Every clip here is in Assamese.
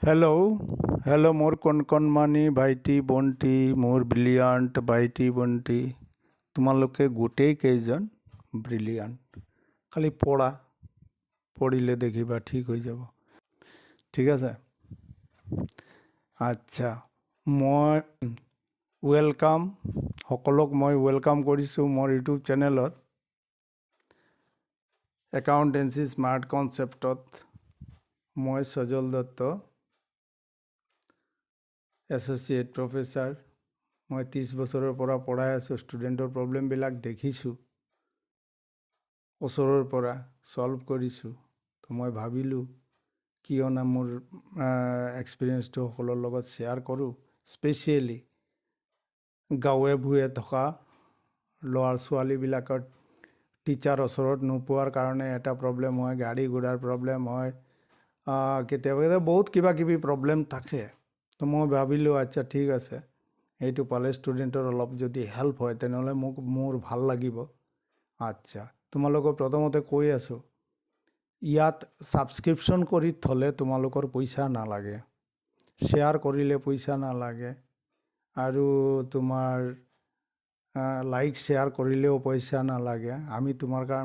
হেল্ল' মোৰ কণকণমানি ভাইটি ভণ্টি, মোৰ ব্ৰিলিয়াণ্ট ভাইটি ভণ্টি, তোমালোকে গোটেইকেইজন ব্ৰিলিয়াণ্ট। খালি পঢ়িলে দেখিবা ঠিক হৈ যাব। ঠিক আছে? আচ্ছা, মই সকলোক ৱেলকাম কৰিছোঁ মোৰ ইউটিউব চেনেলত। একাউণ্টেঞ্চি স্মাৰ্ট কনচেপ্টত মই সজল দত্ত, এছ'চিয়েট প্ৰফেচাৰ। মই 30 বছৰৰ পৰা পঢ়াই আছোঁ। ষ্টুডেণ্টৰ প্ৰব্লেমবিলাক দেখিছোঁ, ওচৰৰ পৰা ছল্ভ কৰিছোঁ। তো মই ভাবিলোঁ কিয় না মোৰ এক্সপিৰিয়েঞ্চটো সকলৰ লগত শ্বেয়াৰ কৰোঁ। স্পেচিয়েলি গাঁৱে ভূঞে থকা ল'ৰা ছোৱালীবিলাকৰ টিচাৰ ওচৰত নোপোৱাৰ কাৰণে এটা প্ৰব্লেম হয়, গাড়ী ঘোড়াৰ প্ৰব্লেম হয়, কেতিয়াবা বহুত কিবা কিবি প্ৰব্লেম থাকে। তো মই ভাবিলোঁ আচ্ছা ঠিক আছে, এইটো পালে ষ্টুডেণ্টৰ অলপ যদি হেল্প হয় তেনেহ'লে মোৰ ভাল লাগিব। আচ্ছা, তোমালোকক প্ৰথমতে কৈ আছোঁ, ইয়াত ছাবস্ক্ৰিপশ্যন কৰি থ'লে তোমালোকৰ পইচা নালাগে, শ্বেয়াৰ কৰিলে পইচা নালাগে, আৰু লাইক শ্বেয়াৰ কৰিলেও পইচা নালাগে।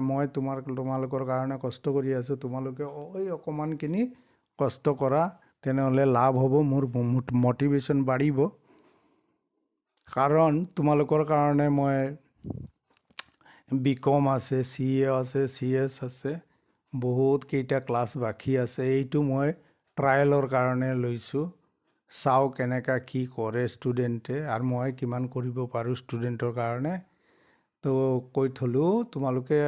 মই তোমালোকৰ কাৰণে কষ্ট কৰি আছোঁ। তোমালোকে অকণমানখিনি কষ্ট কৰা, তেনেহ'লে লাভ হ'ব, মোৰ মটিভেশ্যন বাঢ়িব। কাৰণ তোমালোকৰ কাৰণে মই BCom আছে, CA আছে, CS আছে, বহুত কেইটা ক্লাছ বাকী আছে। এইটো মই ট্ৰায়েলৰ কাৰণে লৈছোঁ। চাওঁ কেনেকুৱা কি কৰে ষ্টুডেণ্টে আৰু মই কিমান কৰিব পাৰোঁ ষ্টুডেণ্টৰ কাৰণে। তো কৈ থ'লোঁ, তোমালোকে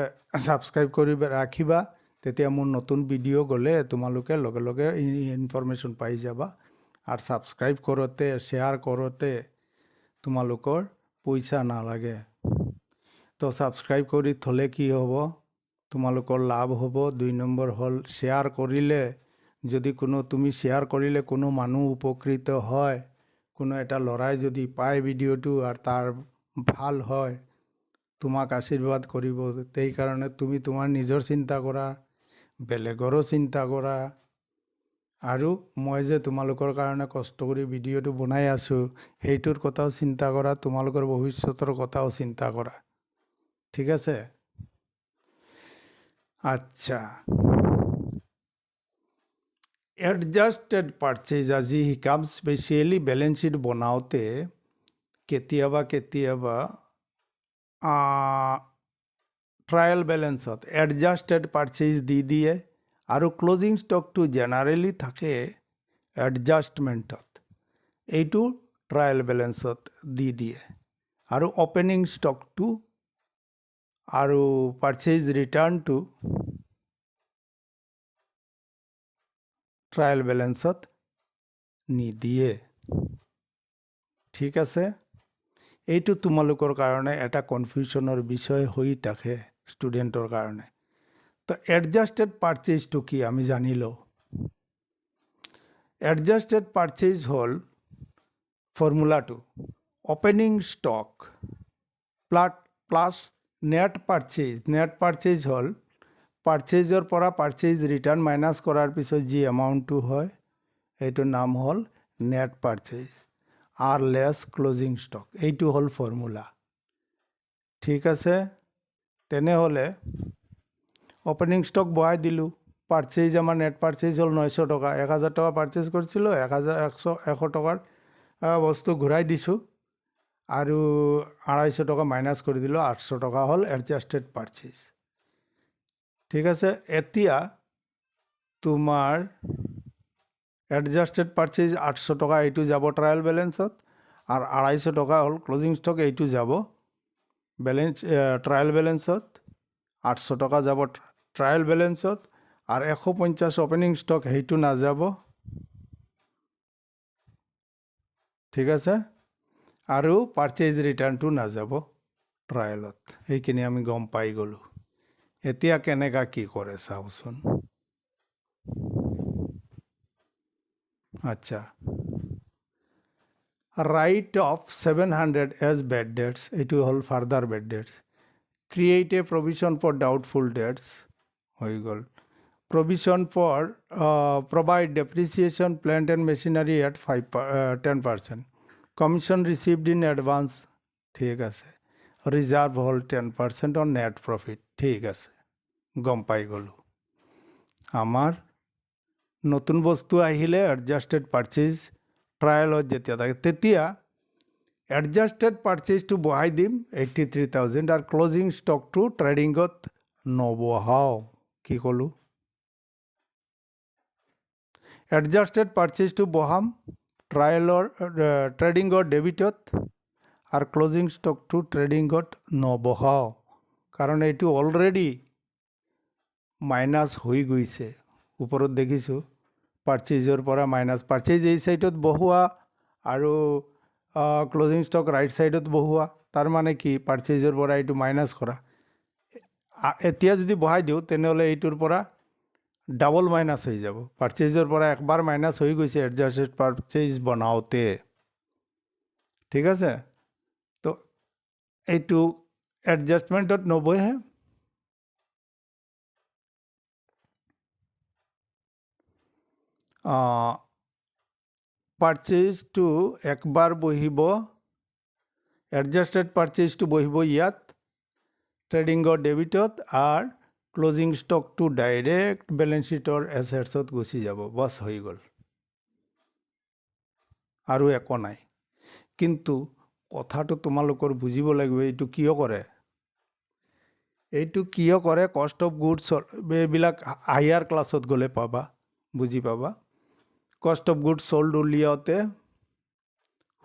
ছাবস্ক্ৰাইব কৰি ৰাখিবা, তেতিয়া মোৰ নতুন ভিডিঅ' গ'লে তোমালোকে লগে লগে ইনফৰমেশ্যন পাই যাবা। আৰু ছাবস্ক্ৰাইব কৰোঁতে, শ্বেয়াৰ কৰোঁতে তোমালোকৰ পইচা নালাগে। তো ছাবস্ক্ৰাইব কৰি থ'লে কি হ'ব, তোমালোকৰ লাভ হ'ব। 2 নম্বৰ হ'ল, শ্বেয়াৰ কৰিলে তুমি শ্বেয়াৰ কৰিলে কোনো মানুহ উপকৃত হয়, কোনো এটা ল'ৰাই যদি পায় ভিডিঅ'টো আৰু তাৰ ভাল হয়, তোমাক আশীৰ্বাদ কৰিব। সেইকাৰণে তুমি তোমাৰ নিজৰ চিন্তা কৰা, বেলেগৰো চিন্তা কৰা, আৰু মই যে তোমালোকৰ কাৰণে কষ্ট কৰি ভিডিঅ'টো বনাই আছোঁ সেইটোৰ কথাও চিন্তা কৰা, তোমালোকৰ ভৱিষ্যতৰ কথাও চিন্তা কৰা। ঠিক আছে? আচ্ছা, এডজাষ্টেড পাৰ্চেজ আজি শিকাম। স্পেচিয়েলি বেলেঞ্চ শ্বীট বনাওঁতে কেতিয়াবা ট্ৰায়েল বেলেঞ্চত এডজাষ্টেড পাৰ্চেজ দি দিয়ে, আৰু ক্লজিং ষ্টকটো জেনাৰেলি থাকে এডজাষ্টমেণ্টত, এইটো ট্ৰায়েল বেলেঞ্চত দি দিয়ে। আৰু অপেনিং ষ্টকটো আৰু পাৰ্চেজ ৰিটাৰ্ণটো ট্ৰায়েল বেলেঞ্চত নিদিয়ে। ঠিক আছে? এইটো তোমালোকৰ কাৰণে এটা কনফিউশ্যনৰ বিষয় হৈ থাকে ষ্টুডেণ্টৰ কাৰণে। তো এডজাষ্টেড পাৰ্চেজটো কি আমি জানি লওঁ। এডজাষ্টেড পাৰ্চেজ হ'ল ফৰ্মুলাটো opening stock plus net purchase. Net purchase হ'ল পাৰ্চেজৰ পৰা পাৰ্চেজ ৰিটাৰ্ণ মাইনাছ কৰাৰ পিছত যি এমাউণ্টটো হয় সেইটোৰ নাম হ'ল নেট পাৰ্চেজ, আৰু লেছ ক্লজিং ষ্টক। এইটো হ'ল ফৰ্মুলা। ঠিক আছে? তেনেহ'লে অপেনিং ষ্টক বহাই দিলোঁ। পাৰ্চেজ আমাৰ নেট পাৰ্চেজ হ'ল 900 টকা। 1000 টকা পাৰ্চেজ কৰিছিলোঁ, 100 টকাৰ বস্তু ঘূৰাই দিছোঁ, আৰু 250 টকা মাইনাছ কৰি দিলোঁ, 800 টকা হ'ল এডজাষ্টেড পাৰ্চেজ। ঠিক আছে? এতিয়া তোমাৰ এডজাষ্টেড পাৰ্চেজ 800 টকা, এইটো যাব ট্ৰায়েল বেলেঞ্চত, আৰু 250 টকা হ'ল ক্লজিং ষ্টক, এইটো যাব ট্ৰায়েল বেলেঞ্চত। 800 টকা যাব ট্ৰায়েল বেলেঞ্চত, আৰু 150 অপেনিং ষ্টক, সেইটো নাযাব। ঠিক আছে? আৰু পাৰ্চেজ ৰিটাৰ্ণটো নাযাব ট্ৰায়েলত। সেইখিনি আমি গম পাই গ'লোঁ। এতিয়া কেনেকুৱা কি কৰে চাওঁচোন। আচ্ছা, right off 700 as bad debts, এইটো হ'ল further bad debts. Create a provision for doubtful debts, হৈ গ'ল। provision for provide depreciation plant and machinery at 10%. Commission received in advance, ঠিক আছে। Reserve hold 10% on net profit, ঠিক আছে, গম পাই গ'লো। আমাৰ নতুন বস্তু আহিলে এডজাষ্টেড পাৰ্চেজ ট্ৰায়েলত যেতিয়া থাকে তেতিয়া এডজাষ্টেড পাৰ্চেজটো বহাই দিম 83,000 আৰু ক্লজিং ষ্টকটো ট্ৰেডিঙত নবহাওঁ। কি ক'লোঁ? এডজাষ্টেড পাৰ্চেজটো বহাম ট্ৰায়েলৰ ট্ৰেডিঙৰ ডেবিটত আৰু ক্লজিং ষ্টকটো ট্ৰেডিঙত নবহাওঁ, কাৰণ এইটো অলৰেডি মাইনাছ হৈ গৈছে। ওপৰত দেখিছোঁ পাৰ্চেজৰ পৰা মাইনাছ, পাৰ্চেজ এই ছাইডত বহোৱা আৰু ক্লজিং ষ্টক ৰাইট ছাইডত বহোৱা, তাৰমানে কি পাৰ্চেজৰ পৰা এইটো মাইনাছ কৰা। এতিয়া যদি বহাই দিওঁ তেনেহ'লে এইটোৰ পৰা ডাবল মাইনাছ হৈ যাব। পাৰ্চেজৰ পৰা একবাৰ মাইনাছ হৈ গৈছে এডজাষ্টেড পাৰ্চেজ বনাওঁতে, ঠিক আছে। তো এইটো এডজাষ্টমেণ্টত নবহে। পাৰ্চেজটো একবাৰ বহিব, এডজাষ্টেড পাৰ্চেজটো বহিব ইয়াত ট্ৰেডিঙৰ ডেবিটত আৰু ক্লজিং ষ্টকটো ডাইৰেক্ট বেলেঞ্চ শ্বীটৰ এছেটছত গুচি যাব। বছ হৈ গ'ল, আৰু একো নাই। কিন্তু কথাটো তোমালোকৰ বুজিব লাগিব, এইটো কিয় কৰে। এইটো কিয় কৰে কষ্ট অফ গুডছ, এইবিলাক হায়াৰ ক্লাছত গ'লে পাবা, বুজি পাবা। কষ্ট অফ গুডছ চল্ড উলিয়াওঁতে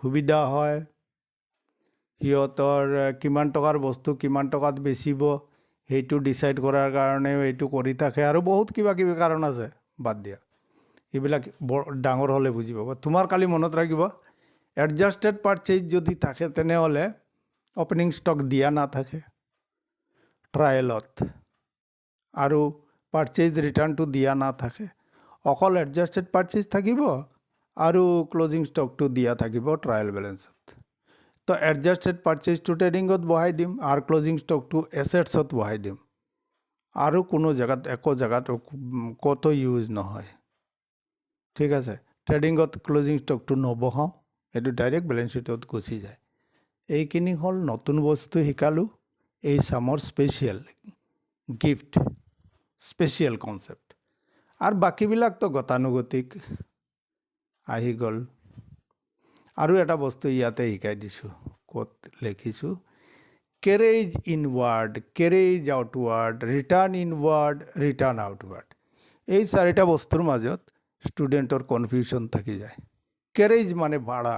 সুবিধা হয়, সিহঁতৰ কিমান টকাৰ বস্তু কিমান টকাত বেচিব সেইটো ডিচাইড কৰাৰ কাৰণেও এইটো কৰি থাকে, আৰু বহুত কিবা কিবি কাৰণ আছে, বাদ দিয়া। এইবিলাক বৰ ডাঙৰ হ'লে বুজি পাব। তোমাৰ কালি মনত ৰাখিব, এডজাষ্টেড পাৰ্চেজ যদি থাকে তেনেহ'লে অপেনিং ষ্টক দিয়া নাথাকে ট্ৰায়েলত, আৰু পাৰ্চেজ ৰিটাৰ্ণটো দিয়া নাথাকে। অকল এডজাষ্টেড পাৰ্চেজ থাকিব আৰু ক্লজিং ষ্টকটো দিয়া থাকিব ট্ৰায়েল বেলেঞ্চত। তো এডজাষ্টেড পাৰ্চেজটো ট্ৰেডিঙত বহাই দিম আৰু ক্লজিং ষ্টকটো এছেটছত বহাই দিম, আৰু কোনো জেগাত একো জেগাত ক'তো ইউজ নহয়, ঠিক আছে। ট্ৰেডিঙত ক্লজিং ষ্টকটো নবহাওঁ, এইটো ডাইৰেক্ট বেলেঞ্চ শ্বীটত গুচি যায়। এইখিনি হ'ল নতুন বস্তু শিকালোঁ, এই চামৰ স্পেচিয়েল গিফ্ট, স্পেচিয়েল কনচেপ্ট। আৰু বাকীবিলাকতো গতানুগতিক আহি গ'ল। আৰু এটা বস্তু ইয়াতে শিকাই দিছোঁ, ক'ত লিখিছোঁ, carriage inward, carriage outward, return inward, return outward. এই চাৰিটা বস্তুৰ মাজত ষ্টুডেণ্টৰ কনফিউশ্যন থাকি যায়। কেৰেজ মানে ভাড়া,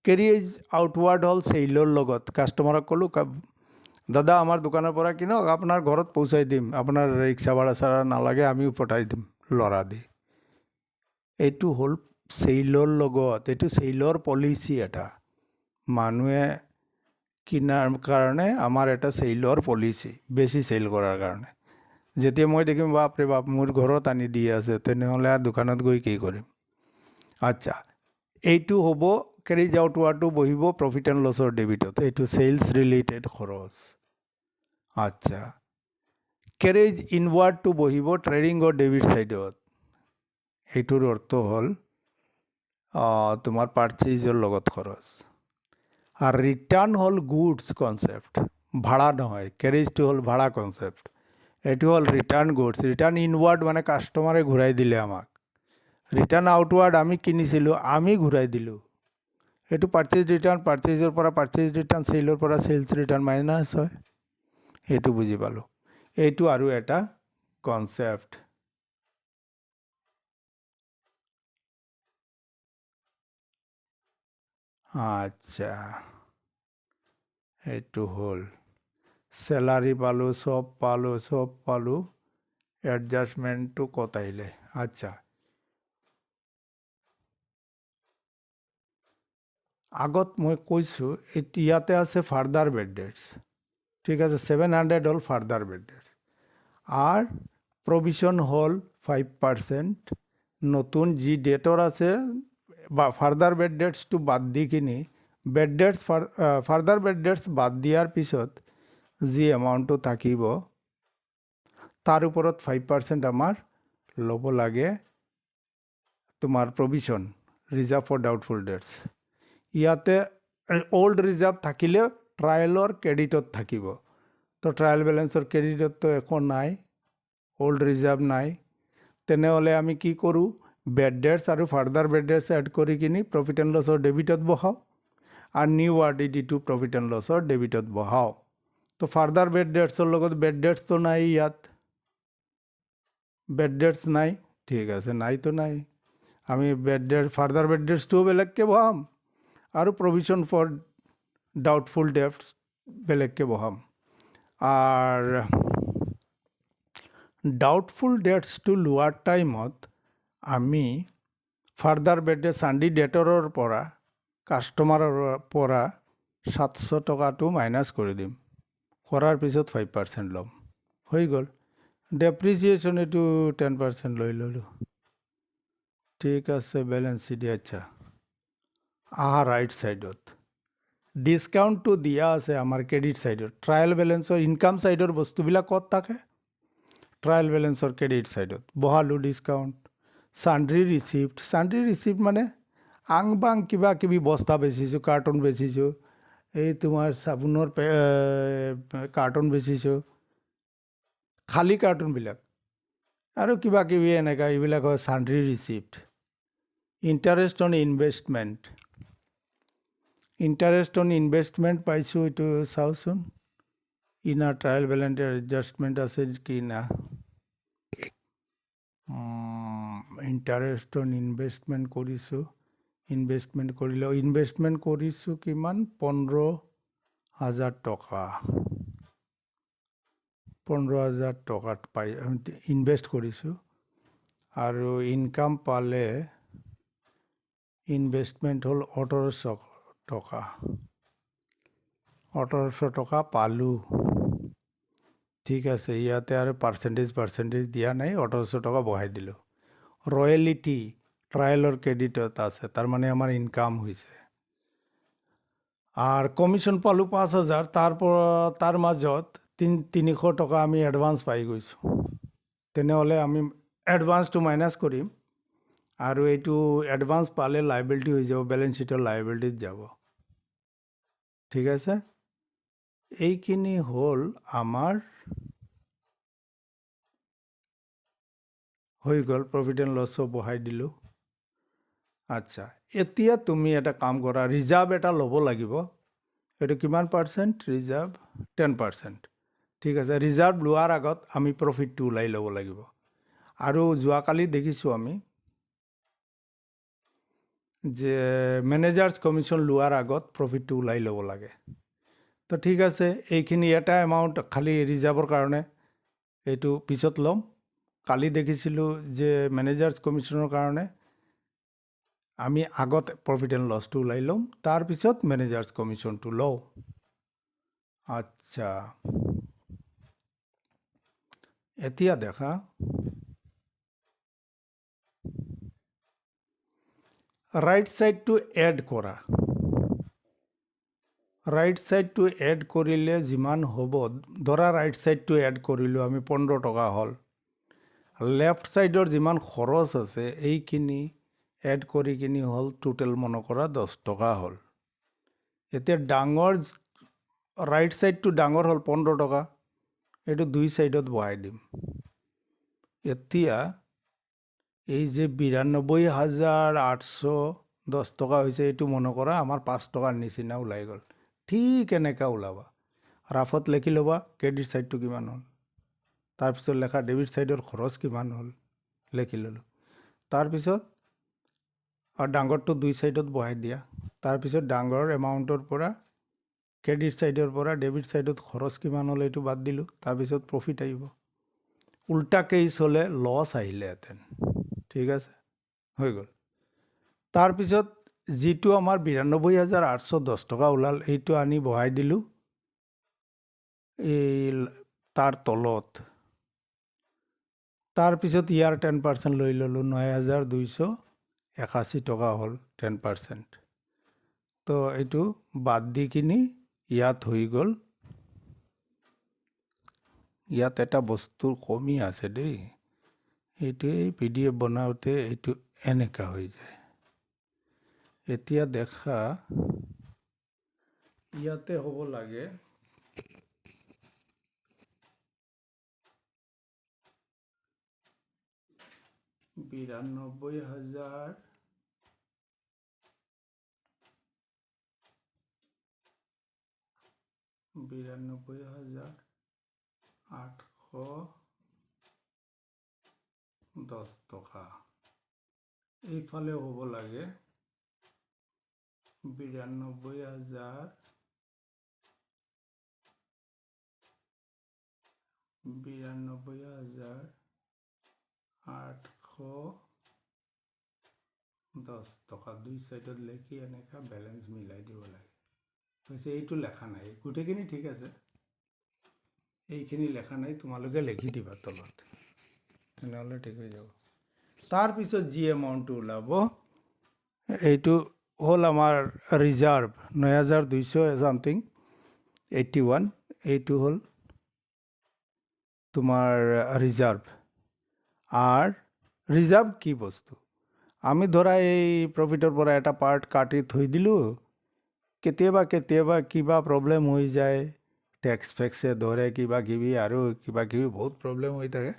কেৰেজ আউটৱাৰ্ড হ'ল চেইলৰ লগত। কাষ্টমাৰক ক'লোঁ, দাদা আমাৰ দোকানৰ পৰা কিনক, আপোনাৰ ঘৰত পহুচাই দিম, আপোনাৰ ৰিক্সা ভাড়া চাড়া নালাগে, আমিও পঠাই দিম ল'ৰা দি। এইটো হ'ল চেইলৰ লগত, এইটো চেইলৰ পলিচি এটা। মানুহে কিনাৰ কাৰণে আমাৰ এটা চেইলৰ পলিচি, বেছি চেইল কৰাৰ কাৰণে। যেতিয়া মই দেখিম বাপৰে বাপ মোৰ ঘৰত আনি দি আছে, তেনেহ'লে আৰু দোকানত গৈ কি কৰিম। আচ্ছা, এইটো হ'ব কেৰেজ আউটৱাৰ্ডটো বহিব প্ৰফিট এণ্ড লছৰ ডেবিটত, এইটো চেইলছ ৰিলেটেড খৰচ। আচ্ছা, কেৰেজ ইনৱাৰ্ডটো বহিব ট্ৰেডিঙৰ ডেবিট ছাইডত। এইটোৰ অৰ্থ হ'ল তোমাৰ পাৰ্চেজৰ লগত খৰচ। আৰু ৰিটাৰ্ণ হ'ল গুডছ কনচেপ্ট, ভাড়া নহয়। কেৰেজটো হ'ল ভাড়া কনচেপ্ট, এইটো হ'ল ৰিটাৰ্ণ গুডছ। ৰিটাৰ্ণ ইনৱাৰ্ড মানে কাষ্টমাৰে ঘূৰাই দিলে আমাক, ৰিটাৰ্ণ আউটৱাৰ্ড আমি কিনিছিলোঁ, আমি ঘূৰাই দিলোঁ। এইটো পাৰ্চেজ ৰিটাৰ্ণ, পাৰ্চেজৰ পৰা পাৰ্চেজ ৰিটাৰ্ণ, চেইলৰ পৰা চেইলছ ৰিটাৰ্ণ মাইনাছ হয়। সেইটো বুজি পালোঁ। এইটো আৰু এটা কনচেপ্ট। আচ্ছা, এইটো হ'ল চেলাৰী পালোঁ, চব পালোঁ, এডজাষ্টমেণ্টটো ক'ত আহিলে। আচ্ছা, আগত মই কৈছোঁ ইয়াতে আছে ফাৰ্দাৰ বেড ডেটছ, ঠিক আছে। 700 হ'ল ফাৰ্দাৰ বেড ডেটছ, আৰ প্ৰভিশন হল 5%। নতুন যি ডেটৰ আছে বা ফাৰ্দাৰ বেড ডেটছটো বাদ দি কিনি bed debts further bad that's বাদ দিয়াৰ পিছত যি এমাউণ্টটো থাকিব তাৰ ওপৰত 5% আমাৰ ল'ব লাগে তোমাৰ provision reserve for doubtful debts. ইয়াতে অল্ড ৰিজাৰ্ভ থাকিলে ট্ৰায়েলৰ ক্ৰেডিটত থাকিব। তো ট্ৰায়েল বেলেঞ্চৰ ক্ৰেডিটততো একো নাই, অল্ড ৰিজাৰ্ভ নাই। তেনেহ'লে আমি কি কৰোঁ, বেড ডেটছ আৰু ফাৰ্ডাৰ বেড ডেটছ এড কৰি কিনি প্ৰফিট এণ্ড লছৰ ডেবিটত বহাওঁ আৰু নিউ RDD2 প্ৰফিট এণ্ড লছৰ ডেবিটত বহাওঁ। তো ফাৰ্ডাৰ বেড ডেটছৰ লগত বেড ডেটছটো নাই, ইয়াত বেড ডেটছ নাই, ঠিক আছে, নাইতো নাই। আমি ফাৰ্ডাৰ বেড ডেটছটোও বেলেগকৈ বহাম আৰু প্ৰভিজন ফৰ ডাউটফুল ডেটছ বেলেগকৈ বহাম। আৰ ডাউটফুল ডেটছটো লোৱাৰ টাইমত আমি ফাৰ্ডাৰ বেড ডেটছ চাণ্ডি ডেটৰৰ পৰা কাষ্টমাৰৰ পৰা 700 টকাটো মাইনাছ কৰি দিম, কৰাৰ পিছত 5% ল'ম, হৈ গ'ল। ডেপ্ৰিচিয়েশ্যন এইটো 10% লৈ ল'লোঁ, ঠিক আছে। বেলেঞ্চ শ্বীট আচ্ছা, ৰাইট ছাইডত ডিছকাউণ্টটো দিয়া আছে আমাৰ ক্ৰেডিট ছাইডত। ট্ৰায়েল বেলেঞ্চৰ ইনকাম ছাইডৰ বস্তুবিলাক ক'ত থাকে, ট্ৰায়েল বেলেঞ্চৰ ক্ৰেডিট ছাইডত বহালোঁ ডিছকাউণ্ট। চাণ্ড্ৰি ৰিচিপ্ট মানে আং বাং কিবা কিবি বস্তা বেচিছোঁ, কাৰ্টুন বেচিছোঁ, এই তোমাৰ চাবোনৰ কাৰ্টুন বেচিছোঁ, খালী কাৰ্টুনবিলাক আৰু কিবা কিবি এনেকুৱা, এইবিলাক হয় চাণ্ড্ৰি ৰিচিপ্ট। ইণ্টাৰেষ্ট অন ইনভেষ্টমেণ্ট পাইছোঁ, এইটো চাওঁচোন ইনাৰ ট্ৰায়েল বেলেঞ্চৰ এডজাষ্টমেণ্ট আছে কি না। ইণ্টাৰেষ্ট অন ইনভেষ্টমেণ্ট কৰিছোঁ, ইনভেষ্টমেণ্ট কৰিছোঁ কিমান, 15,000 টকা। 15,000 টকাত ইনভেষ্ট কৰিছোঁ আৰু ইনকাম পালে ইনভেষ্টমেণ্ট হ'ল 1800 টকা। 1800 টকা পালোঁ, ঠিক আছে। ইয়াতে আৰু পাৰ্চেণ্টেজ দিয়া নাই, 1800 টকা বহাই দিলোঁ। ৰয়েলিটি ট্ৰায়েলৰ ক্ৰেডিটত আছে, তাৰমানে আমাৰ ইনকাম হৈছে। আৰ কমিশন পালোঁ 5,000, তাৰ মাজত 300 টকা আমি এডভান্স পাই গৈছোঁ। তেনেহ'লে আমি এডভান্সটো মাইনাছ কৰিম আৰু এইটো এডভান্স পালে লাইবিলিটি হৈ যাব, বেলেঞ্চ শ্বীটৰ লাইবিলিটিত যাব, ঠিক আছে। এইখিনি হ'ল আমাৰ হৈ গ'ল, প্ৰফিট এণ্ড লছো বহাই দিলোঁ। আচ্ছা, এতিয়া তুমি এটা কাম কৰা, ৰিজাৰ্ভ এটা ল'ব লাগিব। এইটো কিমান পাৰ্চেণ্ট ৰিজাৰ্ভ, 10%, ঠিক আছে। ৰিজাৰ্ভ লোৱাৰ আগত আমি প্ৰফিটটো ওলাই ল'ব লাগিব। আৰু যোৱাকালি দেখিছোঁ আমি যে মেনেজাৰ্ছ কমিশ্যন লোৱাৰ আগত প্ৰফিটটো ওলাই ল'ব লাগে। তো ঠিক আছে, এইখিনি এটা এমাউণ্ট খালী ৰিজাৰ্ভৰ কাৰণে, এইটো পিছত ল'ম। কালি দেখিছিলোঁ যে মেনেজাৰ্ছ কমিশ্যনৰ কাৰণে আমি আগত প্ৰফিট এণ্ড লছটো ওলাই ল'ম, তাৰপিছত মেনেজাৰ্ছ কমিশ্যনটো লওঁ। আচ্ছা, এতিয়া দেখা ৰাইট ছাইডটো এড কৰা। ৰাইট ছাইডটো এড কৰিলে যিমান হ'ব, ধৰা ৰাইট ছাইডটো এড কৰিলোঁ আমি 15 টকা হ'ল। লেফ্ট ছাইডৰ যিমান খৰচ আছে এইখিনি এড কৰি কিনি হ'ল টোটেল মনে কৰা 10 টকা হ'ল। এতিয়া ডাঙৰ ৰাইট ছাইডটো ডাঙৰ হ'ল 15 টকা, এইটো দুই ছাইডত বহাই দিম। এতিয়া এই যে 92,810 টকা হৈছে, এইটো মনে কৰা আমাৰ 5 টকাৰ নিচিনা ওলাই গ'ল। ঠিক এনেকৈ ওলাবা, ৰাফত লিখি ল'বা ক্ৰেডিট ছাইডটো কিমান হ'ল, তাৰপিছত লেখা ডেবিট ছাইডৰ খৰচ কিমান হ'ল, লিখি ল'লোঁ। তাৰপিছত আৰু ডাঙৰটো দুই ছাইডত বহাই দিয়া। তাৰপিছত ডাঙৰ এমাউণ্টৰ পৰা ক্ৰেডিট ছাইডৰ পৰা ডেবিট ছাইডত খৰচ কিমান হ'ল এইটো বাদ দিলোঁ। তাৰপিছত প্ৰফিট আহিব। উল্টা কেছ হ'লে লছ আহিলেহেঁতেন, ঠিক আছে, হৈ গ'ল। তাৰপিছত যিটো আমাৰ 92,810 টকা ওলাল, এইটো আনি বহাই দিলোঁ এই তাৰ তলত। তাৰপিছত ইয়াৰ 10% লৈ ল'লোঁ, 9,281 টকা হ'ল 10%। তো এইটো বাদ দি কিনি ইয়াত হৈ গ'ল ইয়াত এটা বস্তুৰ কমি আছে দেই, এইটো এই PDF বনাওঁতে এইটো এনেকা হৈ যায়। এতিয়া দেখা ইয়াতে হ'ব লাগে 92,000 92,810 টকা। এইফালে হ'ব লাগে 92,000 810 টকা। দুই সাইডত লিখি এনেকা বেলেঞ্চ মিলাই দিব লাগে। কৈছে এইটো লেখা নাই, গোটেইখিনি ঠিক আছে, এইখিনি লেখা নাই, তোমালোকে লিখি দিবা তলত, তেনেহ'লে ঠিক হৈ যাব। তাৰপিছত যি এমাউণ্টটো ওলাব এইটো হ'ল আমাৰ ৰিজাৰ্ভ 9,200 চামথিং 81, এইটো হ'ল তোমাৰ ৰিজাৰ্ভ। আৰ ৰিজাৰ্ভ কি বস্তু? আমি ধৰা এই প্ৰফিটৰ পৰা এটা পাৰ্ট কাটি থৈ দিলোঁ, কেতিয়াবা কিবা প্ৰব্লেম হৈ যায়, টেক্স ফেক্সে ধৰে কিবা কিবি আৰু কিবা কিবি বহুত প্ৰব্লেম হৈ থাকে।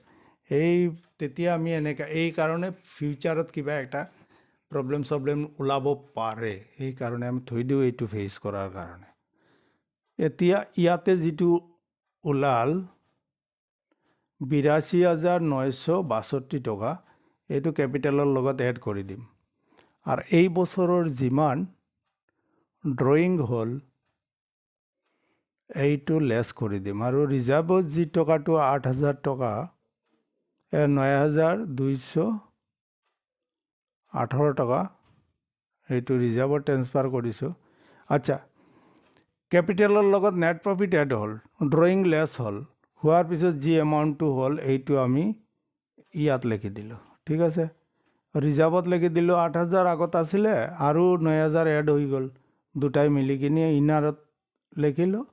তেতিয়া আমি এনেকৈ এই কাৰণে ফিউচাৰত কিবা এটা প্ৰব্লেম ওলাব পাৰে, সেইকাৰণে আমি থৈ দিওঁ এইটো ফেচ কৰাৰ কাৰণে। এতিয়া ইয়াতে যিটো ওলাল 82,962 টকা, এইটো কেপিটেলৰ লগত এড কৰি দিম। আৰু এই বছৰৰ যিমান ড্ৰয়িং হ'ল এইটো লেছ কৰি দিম। আৰু ৰিজাৰ্ভত যি টকাটো 8,000 টকা, 9,218 টকা এইটো ৰিজাৰ্ভত ট্ৰেন্সফাৰ কৰিছোঁ। আচ্ছা, কেপিটেলৰ লগত নেট প্ৰফিট এড হ'ল, ড্ৰয়িং লেছ হ'ল, হোৱাৰ পিছত যি এমাউণ্টটো হ'ল এইটো আমি ইয়াত লিখি দিলোঁ, ঠিক আছে। ৰিজাৰ্ভত লিখি দিলোঁ 8,000 আগত আছিলে আৰু 9,000 এড হৈ গ'ল, দুটাই মিলি কিনি ইনাৰত লিখিলোঁ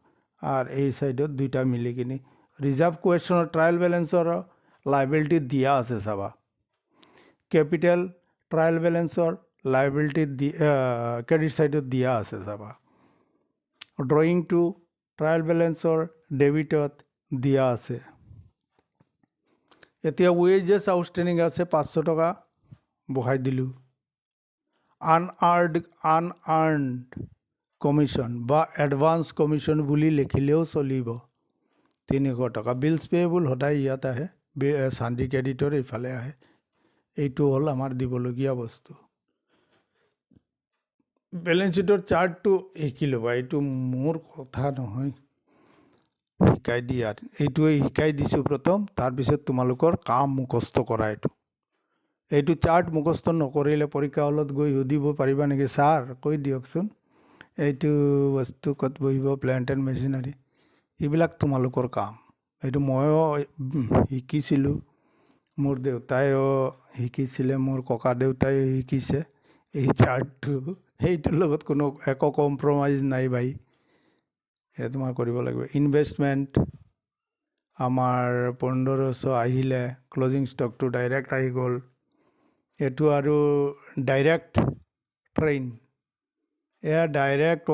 আর এই সাইডত দুইটা মিলি কিনি রিজার্ভ কোয়েশনের ট্রায়াল ব্যালেন্সর লাইবিলিটি দিয়া আছে চাবা। ক্যাপিটাল ট্রায়াল ব্যালেন্সর লাইবিলিটি ক্রেডিট সাইডত দিয়া আছে চাবা। ড্রয়িং টু ট্রায়াল ব্যালেন্সর ডেবিটত দিয়া আছে। এতিয়া ওয়েজেস আউটস্ট্যান্ডিং আছে 500 টকা বহাই দিলোঁ। আনআর্নড কমিশন বা এডভান্স কমিশন বুলি লিখিলেও চলিব, 300 টকা। বিলছ পেয়েবল সদায় ইয়াত আহে, চান্দি ক্ৰেডিটৰ এইফালে আহে। এইটো হ'ল আমাৰ দিবলগীয়া বস্তু। বেলেঞ্চ শ্বীটৰ চাৰ্টটো শিকি ল'বা, এইটো মোৰ কথা নহয়, শিকাই দিয়াৰ। এইটোৱে শিকাই দিছোঁ প্ৰথম, তাৰপিছত তোমালোকৰ কাম মুখস্থ কৰা। এইটো চাৰ্ট মুখস্থ নকৰিলে পৰীক্ষা হলত গৈ সুধিব পাৰিবা নেকি, ছাৰ কৈ দিয়কচোন এইটো বস্তু ক'ত বহিব, প্লেণ্ট এণ্ড মেচিনাৰী, এইবিলাক তোমালোকৰ কাম। এইটো ময়ো শিকিছিলোঁ, মোৰ দেউতাইও শিকিছিলে, মোৰ ককা দেউতাইও শিকিছে এই চাৰ্টটো। সেইটোৰ লগত কোনো একো কম্প্ৰমাইজ নাই ভাই, সেইটো তোমাৰ কৰিব লাগিব। ইনভেষ্টমেণ্ট আমাৰ 1500 আহিলে, ক্লজিং ষ্টকটো ডাইৰেক্ট আহি গ'ল। এইটো আৰু ডাইৰেক্ট ট্ৰেইন, এয়া ডাইৰেক্ট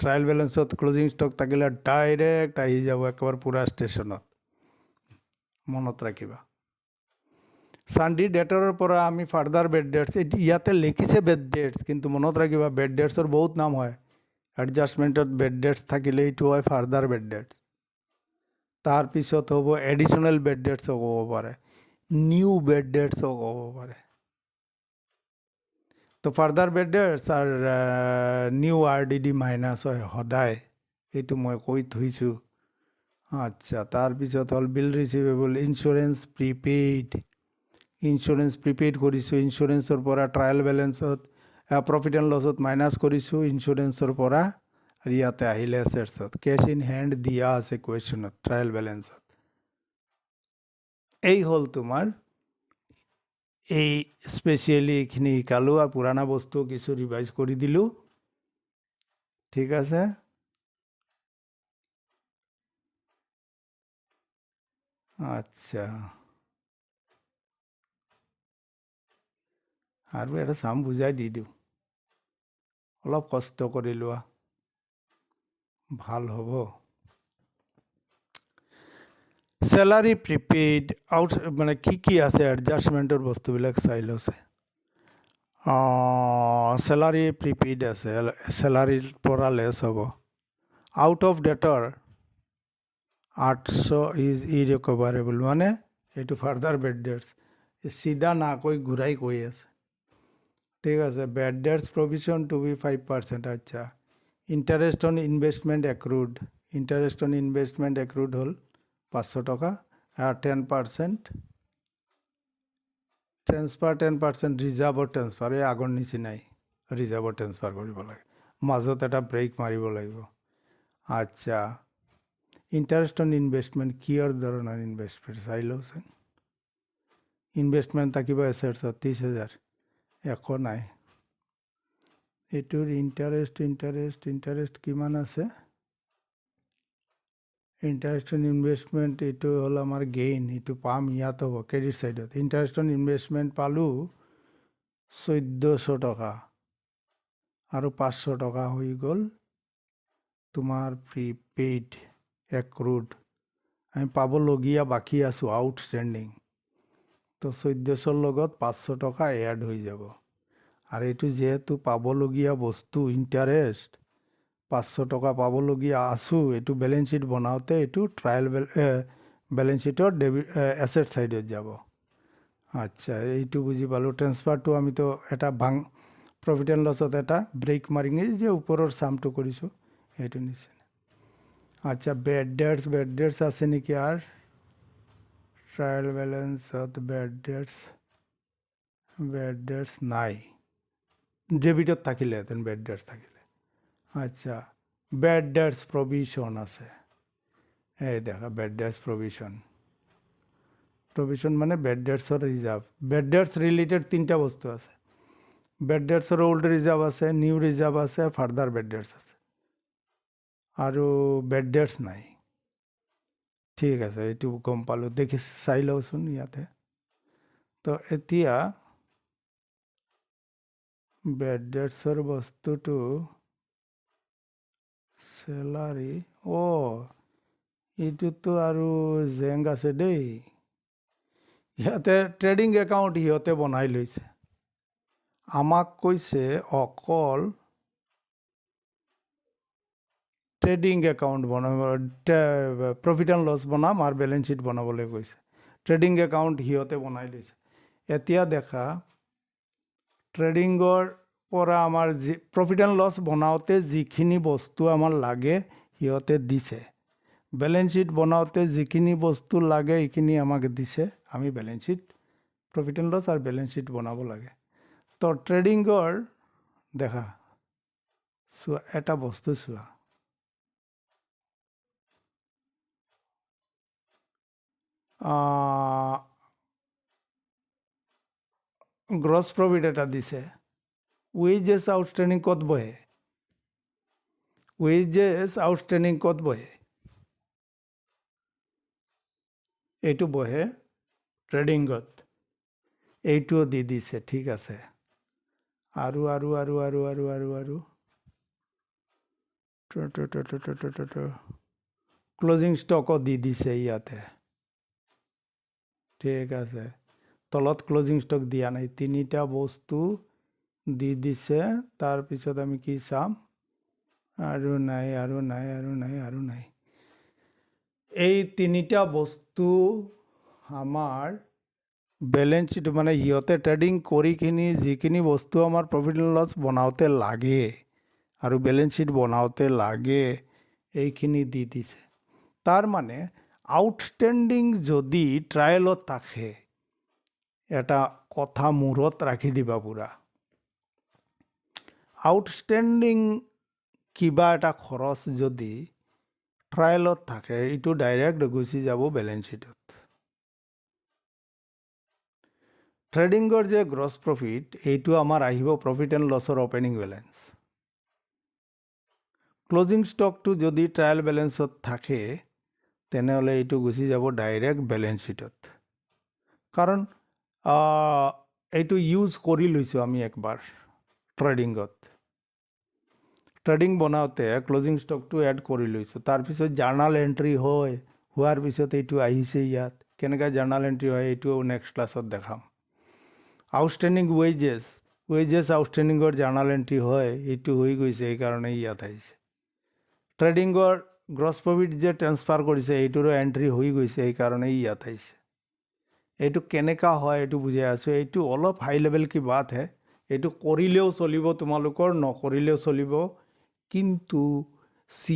ট্ৰায়েল বেলেঞ্চত ক্লজিং ষ্টক থাকিলে ডাইৰেক্ট আহি যাব একেবাৰে পূৰা ষ্টেচনত, মনত ৰাখিবা। চান্দি ডেটৰৰ পৰা আমি ফাৰ্দাৰ বেড ডেটছ, ইয়াতে লিখিছে বেড ডেটছ, কিন্তু মনত ৰাখিবা বেড ডেটছৰ বহুত নাম হয়। এডজাষ্টমেণ্টত বেড ডেটছ থাকিলে এইটো হয় ফাৰ্দাৰ বেড ডেটছ। তাৰপিছত হ'ব এডিশ্যনেল বেড ডেটছো ক'ব পাৰে, নিউ বেড ডেটছো ক'ব পাৰে। তো ফাৰ্দাৰ বেড ডেটছ আৰু নিউ RDD মাইনাছ হয় সদায়, এইটো মই কৈ থৈছোঁ। আচ্ছা, তাৰপিছত হ'ল বিল ৰিচিভেবল, ইঞ্চুৰেঞ্চ প্ৰিপেইড কৰিছোঁ, ইঞ্চুৰেঞ্চৰ পৰা ট্ৰায়েল বেলেঞ্চত প্ৰফিট এণ্ড লছত মাইনাছ কৰিছোঁ ইঞ্চুৰেঞ্চৰ পৰা, আৰু ইয়াতে আহিলে এছেটছত। কেছ ইন হেণ্ড দিয়া আছে কুৱেশ্যনত ট্ৰায়েল বেলেঞ্চত। এই হ'ল তোমাৰ এই স্পেচিয়েলি এইখিনি শিকালোঁ, আৰু পুৰাণা বস্তু কিছু ৰিভাইজ কৰি দিলোঁ, ঠিক আছে। আচ্ছা আৰু এটা চাম বুজাই দি দিওঁ অলপ কষ্ট কৰি লোৱা ভাল হ'ব স্যালাৰি প্ৰিপেইড আউট মানে কি আছে এডজাস্টমেন্টেৰ বস্তুবিলাক চাই লৈছে স্যালাৰি প্ৰিপেইড আছে স্যালাৰিৰ পৰা লেস হ'ব আউট অফ ডেটৰ 800 ইজ ইৰিকভাৰেবল মানে এইটো ফাৰ্দাৰ বেড ডেটছ চিধা না কৈ ঘূৰাই কৈ আছে ঠিক আছে bad debts provision to be 5% আচ্ছা ইণ্টাৰেষ্ট অন ইনভেষ্টমেণ্ট এক্ৰুড হ'ল 500 টকা আৰু 10% ট্ৰেন্সফাৰ 10% ৰিজাৰ্ভৰ ট্ৰেন্সফাৰ এই আগৰ নিচিনাই ৰিজাৰ্ভৰ ট্ৰেন্সফাৰ কৰিব লাগে মাজত এটা ব্ৰেক মাৰিব লাগিব আচ্ছা ইণ্টাৰেষ্ট অন ইনভেষ্টমেণ্ট কিহৰ ধৰণৰ ইনভেষ্টমেণ্ট চাই লওঁচোন ইনভেষ্টমেণ্ট থাকিব এছেটছত 30,000 একো নাই এইটোৰ ইণ্টাৰেষ্ট কিমান আছে ইণ্টাৰেষ্ট অন ইনভেষ্টমেণ্ট এইটো হ'ল আমাৰ গেইন এইটো পাম ইয়াত হ'ব ক্ৰেডিট ছাইডত ইণ্টাৰেষ্ট অন ইনভেষ্টমেণ্ট পালোঁ 1400 টকা আৰু 500 টকা হৈ গ'ল তোমাৰ প্ৰিপেইড এক্ৰুড আমি পাবলগীয়া বাকী আছোঁ আউটষ্টেণ্ডিং তো 1400ৰ লগত 500 টকা এড হৈ যাব আৰু এইটো যেহেতু পাবলগীয়া বস্তু ইণ্টাৰেষ্ট 500 টকা পাবলগীয়া আছোঁ এইটো বেলেঞ্চ শ্বীট বনাওঁতে এইটো ট্ৰায়েল বেলেঞ্চ শ্বীটৰ এছেট ছাইডত যাব আচ্ছা এইটো বুজি পালোঁ ট্ৰেন্সফাৰটো আমিতো এটা প্ৰফিট এণ্ড লছত এটা ব্ৰেক মাৰিং এই যে ওপৰৰ চামটো কৰিছোঁ সেইটো নিচিনা আচ্ছা বেড ডেটছ আছে নেকি আৰু ট্ৰায়েল বেলেঞ্চত বেড ডেটছ নাই ডেবিটত থাকিলেহেঁতেন বেড ডেটছ থাকিলে আচ্ছা বেড ডেটছ প্ৰভিজন আছে এই দেখা বেড ডেটছ প্ৰভিজন মানে বেড ডেটছৰ ৰিজাৰ্ভ বেড ডেটছ ৰিলেটেড 3টা বস্তু আছে বেড ডেটছৰ অল্ড ৰিজাৰ্ভ আছে নিউ ৰিজাৰ্ভ আছে ফাৰ্দাৰ বেড ডেটছ আছে আৰু বেড ডেটছ নাই ঠিক আছে এইটো গম পালোঁ দেখি চাই লওঁচোন ইয়াতে তো এতিয়া বেড ডেটছৰ বস্তুটো স্যালাৰি এইটোতো আৰু জেং আছে দেই ইহঁতে ট্ৰেডিং একাউণ্ট সিহঁতে বনাই লৈছে আমাক কৈছে অকল ট্ৰেডিং একাউণ্ট বনাব প্ৰফিট এণ্ড লছ বনাম আৰু বেলেঞ্চ শ্বীট বনাবলৈ কৈছে ট্ৰেডিং একাউণ্ট সিহঁতে বনাই লৈছে এতিয়া দেখা ট্ৰেডিঙৰ পৰা আমাৰ যি প্ৰফিট এণ্ড লছ বনাওঁতে যিখিনি বস্তু আমাৰ লাগে সিহঁতে দিছে বেলেঞ্চ শ্বীট বনাওঁতে যিখিনি বস্তু লাগে এইখিনি আমাক দিছে আমি balance sheet profit and loss আৰু বেলেঞ্চ শ্বীট বনাব লাগে তো ট্ৰেডিঙৰ দেখা চোৱা এটা বস্তু চোৱা গ্ৰছ প্ৰফিট এটা দিছে ৱেজেছ আউটষ্টেণ্ডিং ক'ত বহে এইটো বহে ট্ৰেডিঙত এইটোও দি দিছে ঠিক আছে আৰু ক্লজিং ষ্টকো দি দিছে ইয়াতে ঠিক আছে তলত ক্লজিং ষ্টক দিয়া নাই 3টা বস্তু দি দিছে তাৰপিছত আমি কি চাম আৰু নাই এই 3টা বস্তু আমাৰ বেলেঞ্চ শ্বীট মানে সিহঁতে ট্ৰেডিং কৰি কিনি যিখিনি বস্তু আমাৰ প্ৰফিট এণ্ড লছ বনাওঁতে লাগে আৰু বেলেঞ্চ শ্বীট বনাওঁতে লাগে এইখিনি দি দিছে তাৰ মানে আউটষ্টেণ্ডিং যদি ট্ৰায়েলত থাকে এটা কথা মূৰত ৰাখি দিবা পুৰা আউটষ্টেণ্ডিং কিবা এটা খৰচ যদি ট্ৰায়েলত থাকে এইটো ডাইৰেক্ট গুচি যাব বেলেঞ্চ শ্বীটত ট্ৰেডিঙৰ যে গ্ৰছ প্ৰফিট এইটো আমাৰ আহিব প্ৰফিট এণ্ড লছৰ অপেনিং বেলেঞ্চ ক্লজিং ষ্টকটো যদি ট্ৰায়েল বেলেঞ্চত থাকে তেনেহ'লে এইটো গুচি যাব ডাইৰেক্ট বেলেঞ্চ শ্বীটত। কাৰণ এইটো ইউজ কৰি লৈছোঁ আমি একবাৰ ট্ৰেডিঙত। ট্ৰেডিং বনাওঁতে ক্লজিং ষ্টকটো এড কৰি লৈছোঁ, তাৰপিছত জাৰ্নাল এণ্ট্ৰি হোৱাৰ পিছত এইটো আহিছে ইয়াত। কেনেকৈ জাৰ্নাল এণ্ট্ৰি হয় এইটো নেক্সট ক্লাছত দেখাম। আউটষ্টেণ্ডিং ৱেজেছ আউটষ্টেণ্ডিঙৰ জাৰ্নাল এণ্ট্ৰি হয়, এইটো হৈ গৈছে, সেইকাৰণে ইয়াত আহিছে। ট্ৰেডিঙৰ গ্ৰছ প্ৰফিট যে ট্ৰেন্সফাৰ কৰিছে এইটোৰো এণ্ট্ৰি হৈ গৈছে, সেইকাৰণে ইয়াত আহিছে। এইটো কেনেকুৱা হয় এইটো বুজাই আছোঁ। এইটো অলপ হাই লেভেল কি বাত হে, এইটো কৰিলেও চলিব তোমালোকৰ, নকৰিলেও চলিব। কিন্তু চি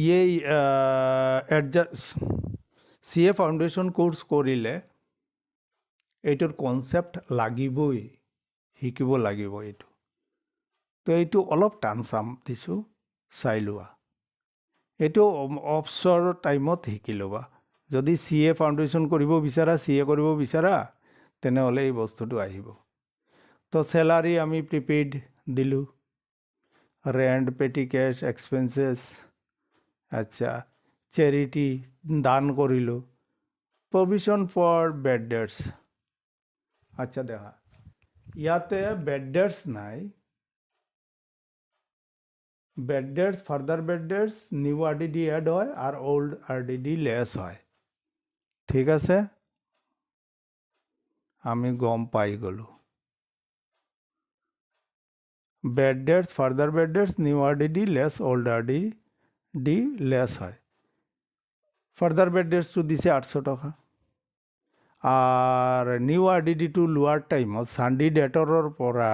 এ ফাউণ্ডেশ্যন কোৰ্চ কৰিলে এইটোৰ কনচেপ্ট লাগিবই, শিকিব লাগিব এইটো। তো এইটো অলপ টান চাম দিছোঁ, চাই লোৱা। এইটো অফচৰ টাইমত শিকি ল'বা। যদি চি এ ফাউণ্ডেশ্যন কৰিব বিচাৰা তেনেহ'লে এই বস্তুটো আহিব। তো চেলাৰী আমি প্ৰিপেইড দিলোঁ, ৰেণ্ট, পেটি কেছ, এক্সপেঞ্চেছ, আচ্ছা, চেৰিটি দান কৰিলোঁ, প্ৰভিশ্যন ফৰ বেড ডেটছ। আচ্ছা দেখা, ইয়াতে বেড ডেটছ নাই। Bad debts, further bad debts, new RDD add হয় আর ওল্ড RDD লেস হয়। ঠিক আছে, আমি গম পাই গ'লোঁ। Bed that's, further bed debts, new RDD less old RDD less হয়। ফার্দার বেড ডেটছটো দিছে 800 টাকা, আর নিউ RDDটো লোৱাৰ টাইমত সানডে ডেটৰৰ পৰা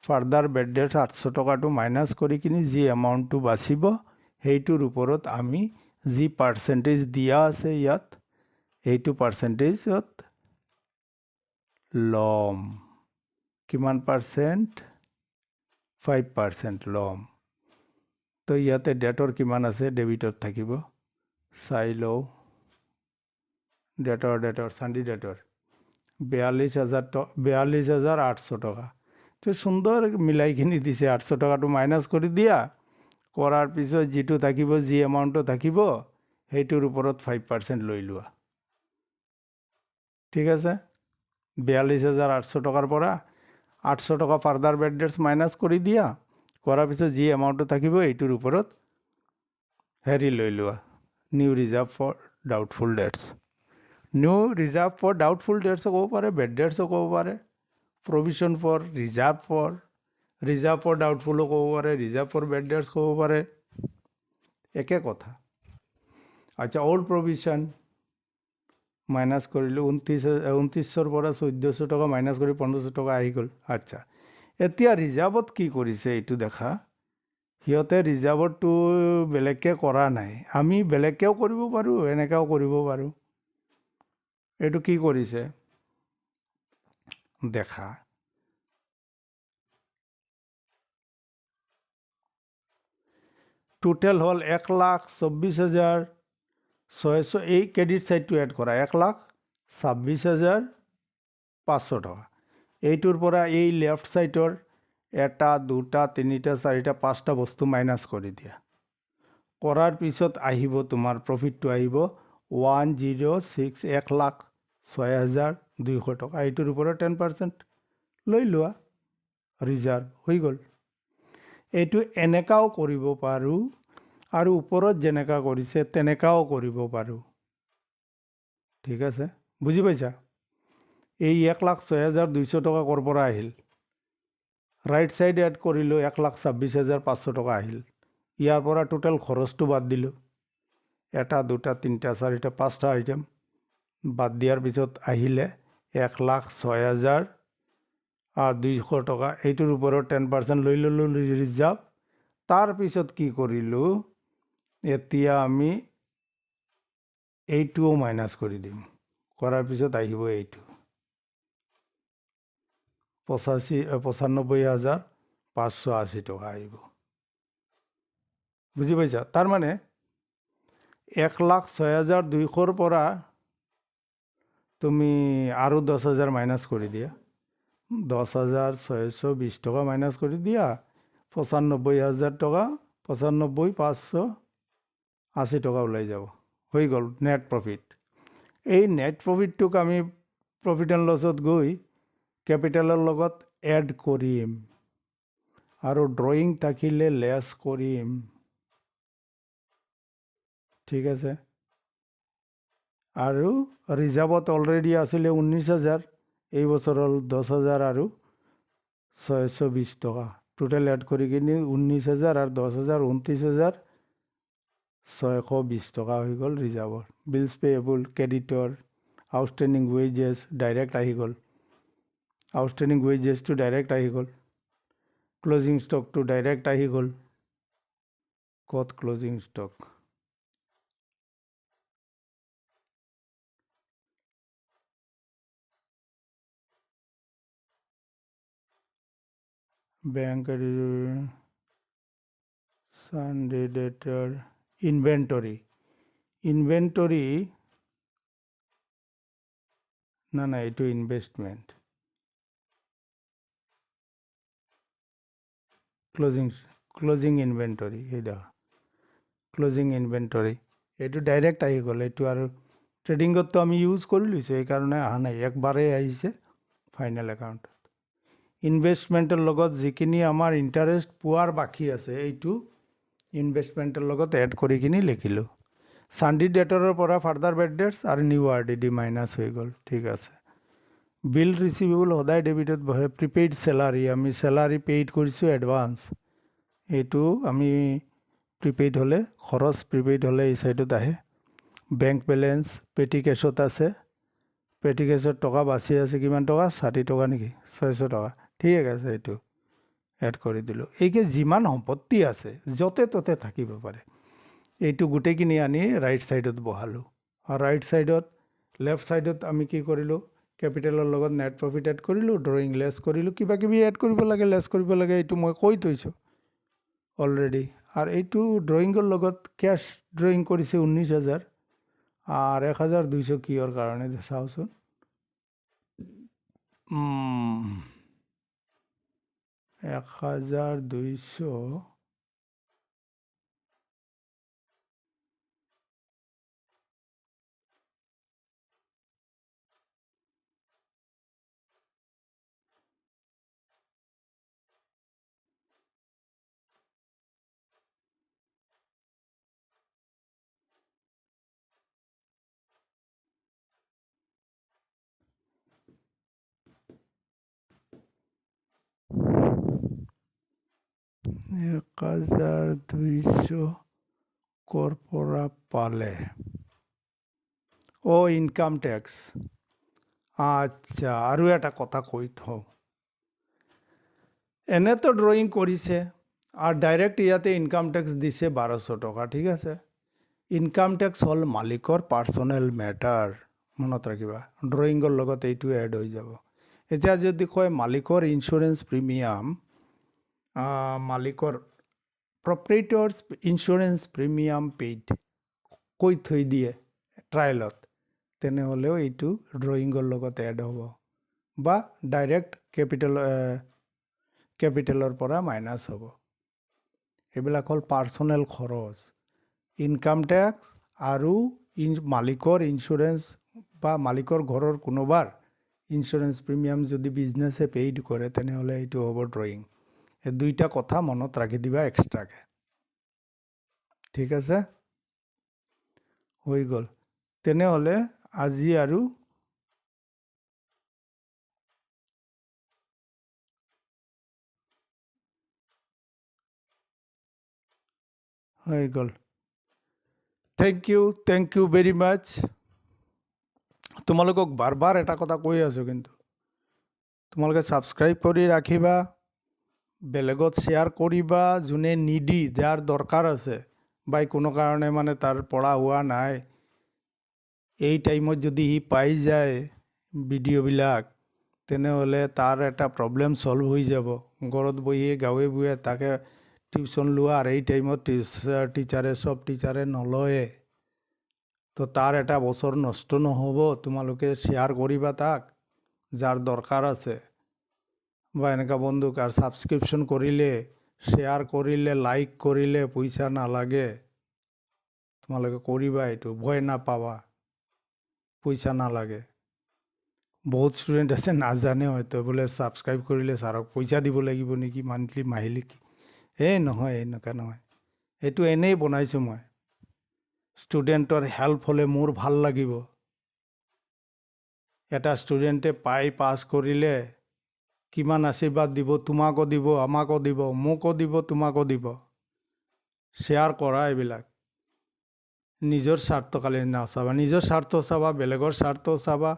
ফাৰ্দাৰ বেড ডেটছ 800 টকাটো মাইনাছ কৰি কিনি যি এমাউণ্টটো বাচিব সেইটোৰ ওপৰত আমি যি পাৰ্চেণ্টেজ দিয়া আছে ইয়াত, এইটো পাৰ্চেণ্টেজত ল'ম। কিমান পাৰ্চেণ্ট? 5% ল'ম। তো ইয়াতে ডেটৰ কিমান আছে, ডেবিটত থাকিব, চাই লওঁ। ডেটৰ চানডে ডেটৰ 42,800 টকা। তো সুন্দৰ মিলাইখিনি দিছে। 800 টকাটো মাইনাছ কৰি দিয়া, কৰাৰ পিছত যিটো থাকিব, যি এমাউণ্টটো থাকিব সেইটোৰ ওপৰত 5% লৈ লোৱা। ঠিক আছে, 42,800 টকাৰ পৰা 800 টকা ফাৰ্দাৰ বেড ডেটছ মাইনাছ কৰি দিয়া, কৰাৰ পিছত যি এমাউণ্টটো থাকিব এইটোৰ ওপৰত হেৰি লৈ লোৱা, new reserve for doubtful debts. New reserve for doubtful ডেটছো ক'ব পাৰে, বেড ডেটছো ক'ব পাৰে, প্ৰভিশ্যন ফৰ ৰিজাৰ্ভ ফৰ ডাউটফুলো ক'ব পাৰে, ৰিজাৰ্ভ ফৰ বেড ডেটছ ক'ব পাৰে, একে কথা। আচ্ছা, ওল্ড প্ৰভিশ্যন মাইনাছ কৰিলোঁ, 2900 পৰা 1400 টকা মাইনাছ কৰি 1500 টকা আহি গ'ল। আচ্ছা, এতিয়া ৰিজাৰ্ভত কি কৰিছে এইটো দেখা। সিহঁতে ৰিজাৰ্ভতটো বেলেগকৈ কৰা নাই, আমি বেলেগকৈও কৰিব পাৰোঁ, এনেকৈও কৰিব পাৰোঁ। এইটো কি কৰিছে দেখা, টোটেল হ'ল 1,24,600। এই ক্ৰেডিট ছাইডটো এড কৰা 1,26,500 টকা। এইটোৰ পৰা এই লেফ্ট ছাইডৰ 1, 2, 3, 4, 5টা বস্তু মাইনাছ কৰি দিয়া। কৰাৰ পিছত আহিব তোমাৰ প্ৰফিটটো আহিব 1,06,200 টকা। এইটোৰ ওপৰত 10% লৈ লোৱা, ৰিজাৰ্ভ হৈ গ'ল। এইটো এনেকাও কৰিব পাৰোঁ, আৰু ওপৰত যেনেকা কৰিছে তেনেকাও কৰিব পাৰোঁ। ঠিক আছে, বুজি পাইছা? এই 1,06,200 টকা ক'ৰ পৰা আহিল? ৰাইট ছাইড এড কৰিলোঁ, 1,26,500 টকা আহিল। ইয়াৰ পৰা টোটেল খৰচটো বাদ দিলোঁ, 1, 2, 3, 4, 5টা আইটেম বাদ দিয়াৰ পিছত আহিলে 1,06,200 টকা। এইটোৰ ওপৰত 10% লৈ ল'লোঁ ৰিজাৰ্ভ। তাৰপিছত কি কৰিলোঁ, এতিয়া আমি এইটোও মাইনাছ কৰি দিম, কৰাৰ পিছত আহিব এইটো 95,580 টকা আহিব। বুজি পাইছা? তাৰমানে 1,06,200ৰ পৰা তুমি আৰু 10,000 মাইনাছ কৰি দিয়া, 10,620 টকা মাইনাছ কৰি দিয়া, 95,000 টকা, 95,580 টকা ওলাই যাব। হৈ গ'ল নেট প্ৰফিট। এই নেট প্ৰফিটটোক আমি প্ৰফিট এণ্ড লছত গৈ কেপিটেলৰ লগত এড কৰিম আৰু ড্ৰয়িং থাকিলে লেছ কৰিম। ঠিক আছে। আৰু ৰিজাৰ্ভত অলৰেডি আছিলে 19,000, এই বছৰ হ'ল 10,000 আৰু 620 টকা। টোটেল এড কৰি কিনি 19,000 আৰু 10,000 29,620 টকা হৈ গ'ল ৰিজাৰ্ভৰ। Bills payable, ক্ৰেডিটৰ, outstanding wages direct আহি গ'ল। আউটষ্টেণ্ডিং ৱেজেছটো ডাইৰেক্ট আহি গ'ল। ক্লজিং ষ্টকটো ডাইৰেক্ট আহি গ'ল। ক'ত closing stock? Bank sundry debtor inventory না এইটো ইনভেষ্টমেণ্ট। ক্লজিং ইনভেণ্টৰী, এইটো ক্লজিং ইনভেণ্টৰী, এইটো ডাইৰেক্ট আহি গ'ল। এইটো আৰু ট্ৰেডিঙততো আমি ইউজ কৰি লৈছোঁ, সেইকাৰণে অহা নাই, একবাৰেই আহিছে ফাইনেল একাউণ্টত। ইনভেষ্টমেণ্টৰ লগত যিখিনি আমাৰ ইণ্টাৰেষ্ট পোৱাৰ বাকী আছে, এইটো ইনভেষ্টমেণ্টৰ লগত এড কৰি কিনি লিখিলোঁ। চানডে ডেটৰৰ পৰা ফাৰ্দাৰ বেড ডেটছ আৰু নিউ RDD মাইনাছ হৈ গ'ল। ঠিক আছে। বিল ৰিচিভেবল সদায় ডেবিটত বহে। প্ৰিপেইড চেলাৰী, আমি চেলাৰী পেইড কৰিছোঁ এডভান্স, এইটো আমি প্ৰিপেইড হ'লে খৰচ, প্ৰিপেইড হ'লে এই চাইডত আহে। বেংক বেলেঞ্চ পেটি কেছত আছে, পেটি কেছত টকা বাচি আছে, কিমান টকা? 60 টকা নেকি, 600 টকা। ঠিক আছে, এইটো এড কৰি দিলোঁ। এইকে যিমান সম্পত্তি আছে য'তে ত'তে থাকিব পাৰে, এইটো গোটেইখিনি আনি ৰাইট ছাইডত বহালোঁ। আৰু ৰাইট ছাইডত, লেফ্ট ছাইডত আমি কি কৰিলোঁ? কেপিটেলৰ লগত নেট প্ৰফিট এড কৰিলোঁ, ড্ৰয়িং লেছ কৰিলোঁ, কিবা কিবি এড কৰিব লাগে, লেছ কৰিব লাগে, এইটো মই কৈ থৈছোঁ অলৰেডি। আৰু এইটো ড্ৰয়িঙৰ লগত কেছ ড্ৰয়িং কৰিছে 19,000 আৰু 1,200 কিহৰ কাৰণে চাওঁচোন। 1,200 ক'ৰ পৰা পালে? Income tax. আচ্ছা, আৰু এটা কথা কৈ থওঁ, এনেতো ড্ৰয়িং কৰিছে আৰু ডাইৰেক্ট ইয়াতে ইনকাম টেক্স দিছে 1,200 টকা। ঠিক আছে। ইনকাম টেক্স হ'ল মালিকৰ পাৰ্চনেল মেটাৰ, মনত ৰাখিবা। ড্ৰয়িঙৰ লগত এইটো এড হৈ যাব। এতিয়া যদি কয় মালিকৰ ইঞ্চুৰেঞ্চ প্ৰিমিয়াম, মালিকৰ প্ৰপাৰেটৰ্ছ ইঞ্চুৰেঞ্চ প্ৰিমিয়াম পেইড কৈ থৈ দিয়ে ট্ৰায়েলত, তেনেহ'লেও এইটো ড্ৰয়িঙৰ লগত এড হ'ব বা ডাইৰেক্ট কেপিটেলৰ পৰা মাইনাছ হ'ব। এইবিলাক হ'ল পাৰ্চনেল খৰচ। ইনকাম টেক্স আৰু মালিকৰ ইঞ্চুৰেঞ্চ বা মালিকৰ ঘৰৰ কোনোবাৰ ইঞ্চুৰেঞ্চ প্ৰিমিয়াম যদি বিজনেছে পেইড কৰে, তেনেহ'লে এইটো হ'ব ড্ৰয়িং। এই দুইটা কথা মনত ৰাখি দিবা এক্সট্ৰাকৈ। ঠিক আছে, হৈ গ'ল। তেনেহ'লে আজি আৰু হৈ গ'ল। থেংক ইউ ভেৰি মাছ। তোমালোকক বাৰ বাৰ এটা কথা কৈ আছোঁ, কিন্তু তোমালোকে ছাবস্ক্ৰাইব কৰি ৰাখিবা, বেলেগত শ্বেয়াৰ কৰিবা। যোনে নিডি, যাৰ দৰকাৰ আছে বা কোনো কাৰণে মানে তাৰ পঢ়া হোৱা নাই, এই টাইমত যদি সি পাই যায় ভিডিঅ'বিলাক, তেনেহ'লে তাৰ এটা প্ৰব্লেম ছল্ভ হৈ যাব। ঘৰত বহিয়ে গাঁৱে ভূঞে তাকে টিউশ্যন লোৱা, আৰু এই টাইমত চব টিচাৰে নলয়ে, তো তাৰ এটা বছৰ নষ্ট নহ'ব। তোমালোকে শ্বেয়াৰ কৰিবা তাক, যাৰ দৰকাৰ আছে, বা এনেকুৱা বন্ধুক। আৰু ছাবস্ক্ৰিপশ্যন কৰিলে, শ্বেয়াৰ কৰিলে, লাইক কৰিলে পইচা নালাগে। তোমালোকে কৰিবা, এইটো ভয় নাপাবা, পইচা নালাগে। বহুত ষ্টুডেণ্ট আছে নাজানে হয়তো, বোলে ছাবস্ক্ৰাইব কৰিলে ছাৰক পইচা দিব লাগিব নেকি মান্থলি মাহিলী। নহয়, এনেকুৱা নহয়। এইটো এনেই বনাইছোঁ মই, ষ্টুডেণ্টৰ হেল্প হ'লে মোৰ ভাল লাগিব। এটা ষ্টুডেণ্টে পাছ কৰিলে কিমান আশীৰ্বাদ দিব, তোমাকো দিব, আমাকো দিব, মোকো দিব, তোমাকো দিব। শ্বেয়াৰ কৰা এইবিলাক। নিজৰ স্বাৰ্থ খালি নাচাবা, নিজৰ স্বাৰ্থ চাবা, বেলেগৰ স্বাৰ্থ চাবা।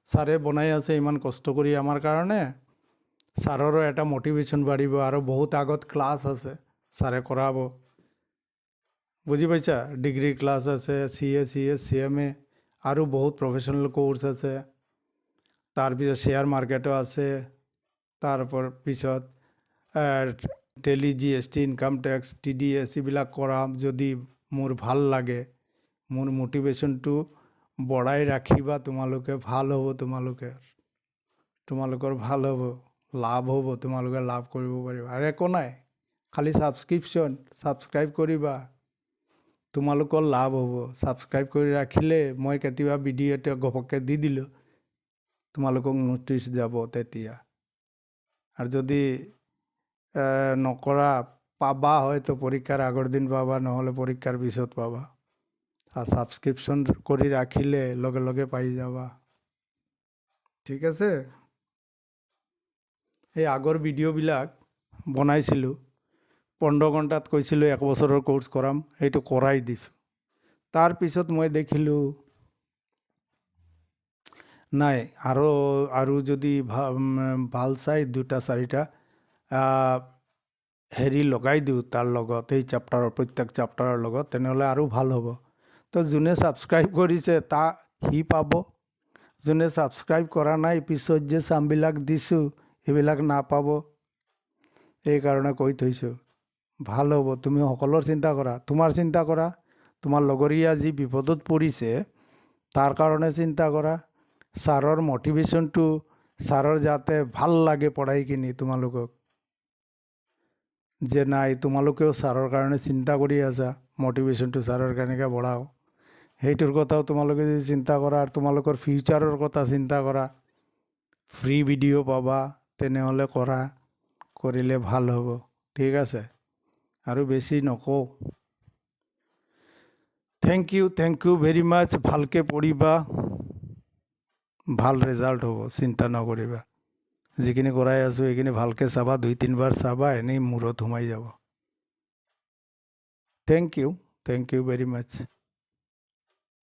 ছাৰে বনাই আছে ইমান কষ্ট কৰি আমাৰ কাৰণে, ছাৰৰো এটা মটিভেশ্যন বাঢ়িব, আৰু বহুত আগত ক্লাছ আছে ছাৰে কৰাব। বুজি পাইছা? ডিগ্ৰী ক্লাছ আছে, CA, CS, CMA, আৰু বহুত প্ৰফেশ্যনেল কোৰ্চ আছে। তাৰপিছত শ্বেয়াৰ মাৰ্কেটো আছে। পিছত Tally GST, income tax, TDS এইবিলাক কৰাম। যদি মোৰ ভাল লাগে, মোৰ মটিভেশ্যনটো বঢ়াই ৰাখিবা তোমালোকে, ভাল হ'ব। তোমালোকৰ ভাল হ'ব, লাভ হ'ব, তোমালোকে লাভ কৰিব পাৰিবা। আৰু একো নাই, খালি ছাবস্ক্ৰাইব কৰিবা, তোমালোকৰ লাভ হ'ব। ছাবস্ক্ৰাইব কৰি ৰাখিলে মই কেতিয়াবা ভিডিঅ' এটা ঘপককৈ দি দিলোঁ, তোমালোকক ন'টিছ যাব তেতিয়া। আৰু যদি নকৰা, পাবা হয়তো পৰীক্ষাৰ আগৰ দিন পাবা, নহ'লে পৰীক্ষাৰ পিছত পাবা। আৰু ছাবস্ক্ৰিপশ্যন কৰি ৰাখিলে লগে লগে পাই যাবা। ঠিক আছে? এই আগৰ ভিডিঅ'বিলাক বনাইছিলোঁ, 15 ঘণ্টাত কৈছিলোঁ 1 বছৰৰ কোৰ্চ কৰাম, সেইটো কৰাই দিছোঁ। তাৰপিছত মই দেখিলোঁ নাই, আৰু যদি ভাল চাই 2-4টা হেৰি লগাই দিওঁ তাৰ লগত, এই প্ৰত্যেক চেপ্টাৰৰ লগত, তেনেহ'লে আৰু ভাল হ'ব। তো যোনে ছাবস্ক্ৰাইব কৰিছে সি পাব, যোনে ছাবস্ক্ৰাইব কৰা নাই, পিছত যে চামবিলাক দিছোঁ সেইবিলাক নাপাব। এইকাৰণে কৈ থৈছোঁ, ভাল হ'ব। তুমি সকলোৰ চিন্তা কৰা, তোমাৰ চিন্তা কৰা, তোমাৰ লগৰীয়া যি বিপদত পৰিছে তাৰ কাৰণে চিন্তা কৰা। ছাৰৰ মটিভেশ্যনটো, ছাৰৰ যাতে ভাল লাগে পঢ়াই কিনি তোমালোকক, যে নাই তোমালোকেও ছাৰৰ কাৰণে চিন্তা কৰি আছা, মটিভেশ্যনটো ছাৰৰ কেনেকৈ বঢ়াওঁ, সেইটোৰ কথাও তোমালোকে যদি চিন্তা কৰা, আৰু তোমালোকৰ ফিউচাৰৰ কথা চিন্তা কৰা, ফ্ৰী ভিডিঅ' পাবা, তেনেহ'লে কৰিলে ভাল হ'ব। ঠিক আছে? আৰু বেছি নকওঁ। থেংক ইউ ভেৰি মাছ। ভালকৈ পঢ়িবা, ভাল ৰেজাল্ট হ'ব, চিন্তা নকৰিবা। যিখিনি কৰাই আছোঁ সেইখিনি ভালকৈ চাবা, 2-3 বাৰ চাবা, এনেই মূৰত সোমাই যাব। Thank you very much.